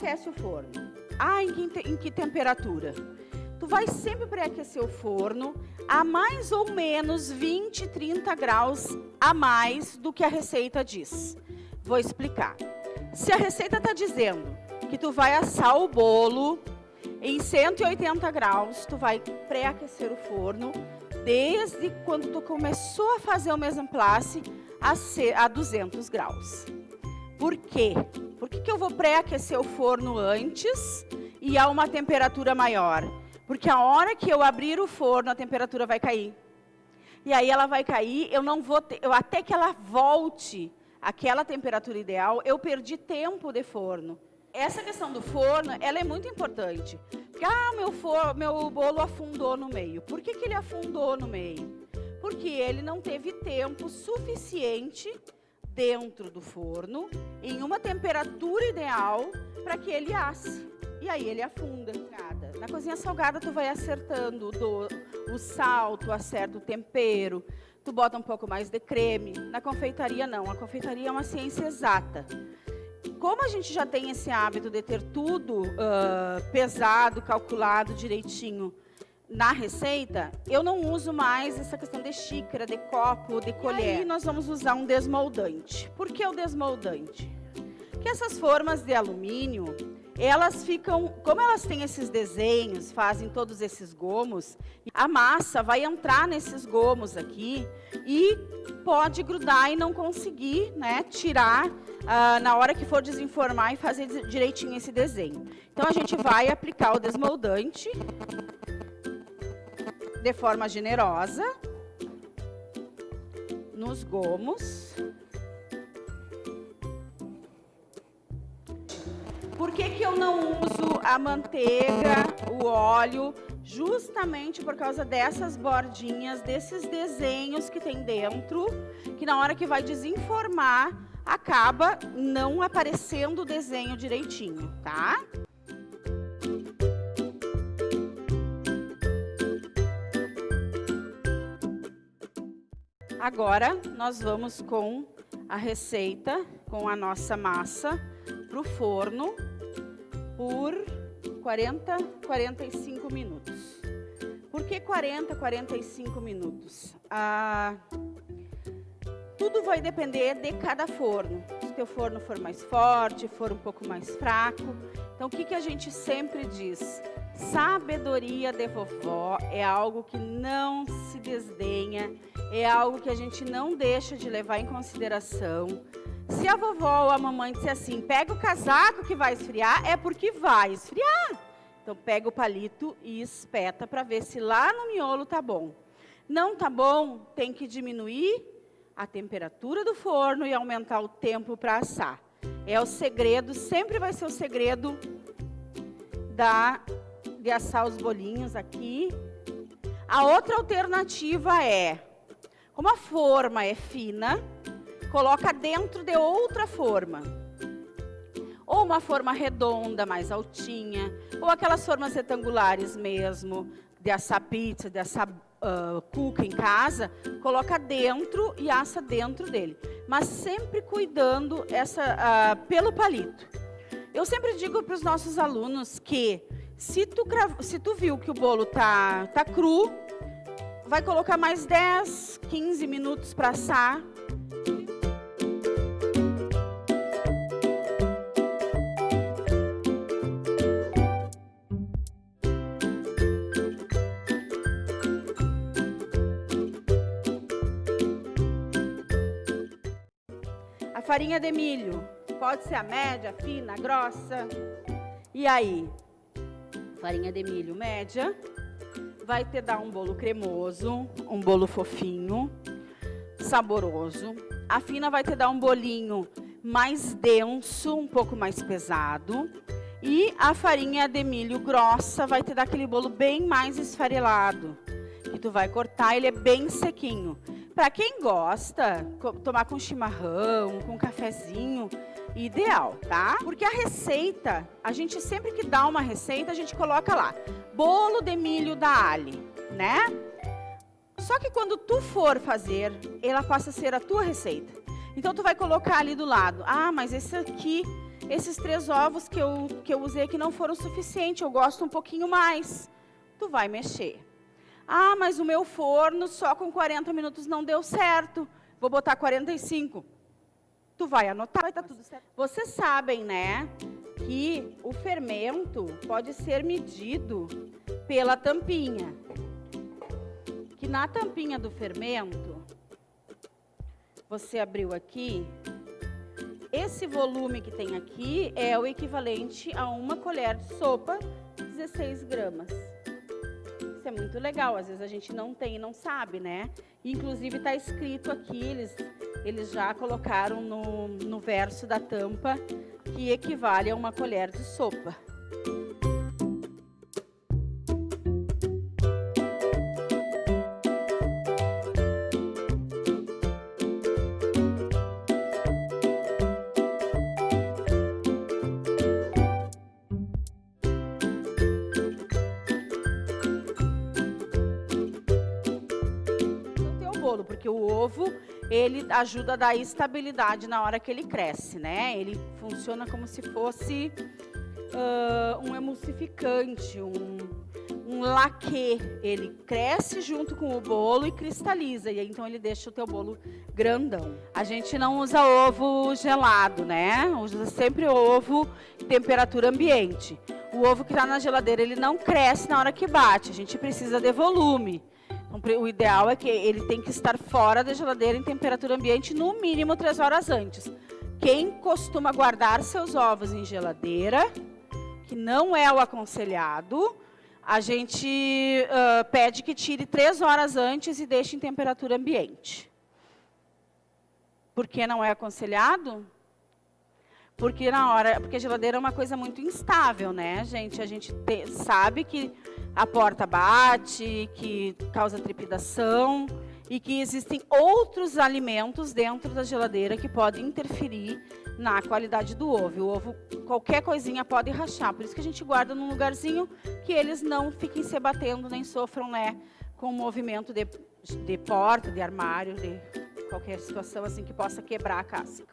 pré-aquece o forno. Ah, em que temperatura? Tu vai sempre pré-aquecer o forno a mais ou menos 20, 30 graus a mais do que a receita diz. Vou explicar. Se a receita está dizendo que tu vai assar o bolo em 180 graus, tu vai pré-aquecer o forno desde quando tu começou a fazer o mise en place a 200 graus. Por quê? Por que eu vou pré-aquecer o forno antes e a uma temperatura maior? Porque a hora que eu abrir o forno, a temperatura vai cair. E aí ela vai cair, eu não vou ter, até que ela volte àquela temperatura ideal, eu perdi tempo de forno. Essa questão do forno, ela é muito importante. Porque, meu bolo afundou no meio. Por que ele afundou no meio? Porque ele não teve tempo suficiente dentro do forno, em uma temperatura ideal, para que ele asse. E aí ele afunda. Na cozinha salgada, tu vai acertando o sal, tu acerta o tempero, tu bota um pouco mais de creme. Na confeitaria, não. A confeitaria é uma ciência exata. Como a gente já tem esse hábito de ter tudo pesado, calculado direitinho na receita, eu não uso mais essa questão de xícara, de copo, de colher. E aí nós vamos usar um desmoldante. Por que o desmoldante? Porque essas formas de alumínio, elas ficam, como elas têm esses desenhos, fazem todos esses gomos, a massa vai entrar nesses gomos aqui e pode grudar e não conseguir, né, tirar na hora que for desenformar e fazer direitinho esse desenho. Então, a gente vai aplicar o desmoldante de forma generosa nos gomos. Por que eu não uso a manteiga, o óleo? Justamente por causa dessas bordinhas, desses desenhos que tem dentro, que na hora que vai desenformar, acaba não aparecendo o desenho direitinho, tá? Agora, nós vamos com a receita, com a nossa massa, para o forno por 40, 45 minutos. Por que 40, 45 minutos? Tudo vai depender de cada forno. Se o teu forno for mais forte, for um pouco mais fraco. Então, o que a gente sempre diz? Sabedoria de vovó é algo que não se desdenha, é algo que a gente não deixa de levar em consideração. Se a vovó ou a mamãe disser assim, pega o casaco que vai esfriar, é porque vai esfriar. Então, pega o palito e espeta para ver se lá no miolo tá bom. Não tá bom, tem que diminuir a temperatura do forno e aumentar o tempo para assar. É o segredo, sempre vai ser o segredo de assar os bolinhos aqui. A outra alternativa é, como a forma é fina, coloca dentro de outra forma. Ou uma forma redonda, mais altinha, ou aquelas formas retangulares mesmo, de assar pizza, de assar cuca em casa, coloca dentro e assa dentro dele. Mas sempre cuidando pelo palito. Eu sempre digo para os nossos alunos que, se tu viu que o bolo tá cru, vai colocar mais 10, 15 minutos para assar. A farinha de milho, pode ser a média, a fina, a grossa. E aí? Farinha de milho média, vai te dar um bolo cremoso, um bolo fofinho, saboroso. A fina vai te dar um bolinho mais denso, um pouco mais pesado. E a farinha de milho grossa vai te dar aquele bolo bem mais esfarelado, que tu vai cortar, ele é bem sequinho. Para quem gosta, tomar com chimarrão, com cafezinho, ideal, tá? Porque a receita, a gente sempre que dá uma receita, a gente coloca lá, bolo de milho da Ali, né? Só que quando tu for fazer, ela passa a ser a tua receita. Então, tu vai colocar ali do lado. Ah, mas esse aqui, esses 3 ovos que eu usei aqui não foram suficientes, eu gosto um pouquinho mais. Tu vai mexer. Ah, mas o meu forno só com 40 minutos não deu certo, vou botar 45. Tu vai anotar, vai estar tudo certo. Vocês sabem, né, que o fermento pode ser medido pela tampinha. Que na tampinha do fermento, você abriu aqui, esse volume que tem aqui é o equivalente a 1 colher de sopa, 16 gramas. Isso é muito legal, às vezes a gente não tem e não sabe, né? Inclusive está escrito aqui, eles já colocaram no verso da tampa, que equivale a 1 colher de sopa. Porque o ovo, ele ajuda a dar estabilidade na hora que ele cresce, né? Ele funciona como se fosse um emulsificante, um laquê. Ele cresce junto com o bolo e cristaliza, e aí, então ele deixa o teu bolo grandão. A gente não usa ovo gelado, né? Usa sempre ovo em temperatura ambiente. O ovo que está na geladeira, ele não cresce na hora que bate, a gente precisa de volume. O ideal é que ele tem que estar fora da geladeira em temperatura ambiente no mínimo 3 horas antes. Quem costuma guardar seus ovos em geladeira, que não é o aconselhado, a gente pede que tire 3 horas antes e deixe em temperatura ambiente. Por que não é aconselhado? Porque a geladeira é uma coisa muito instável, né, gente? A gente sabe que a porta bate, que causa trepidação e que existem outros alimentos dentro da geladeira que podem interferir na qualidade do ovo. O ovo, qualquer coisinha pode rachar, por isso que a gente guarda num lugarzinho que eles não fiquem se batendo, nem sofram, né, com o movimento de porta, de armário, de qualquer situação assim que possa quebrar a casca.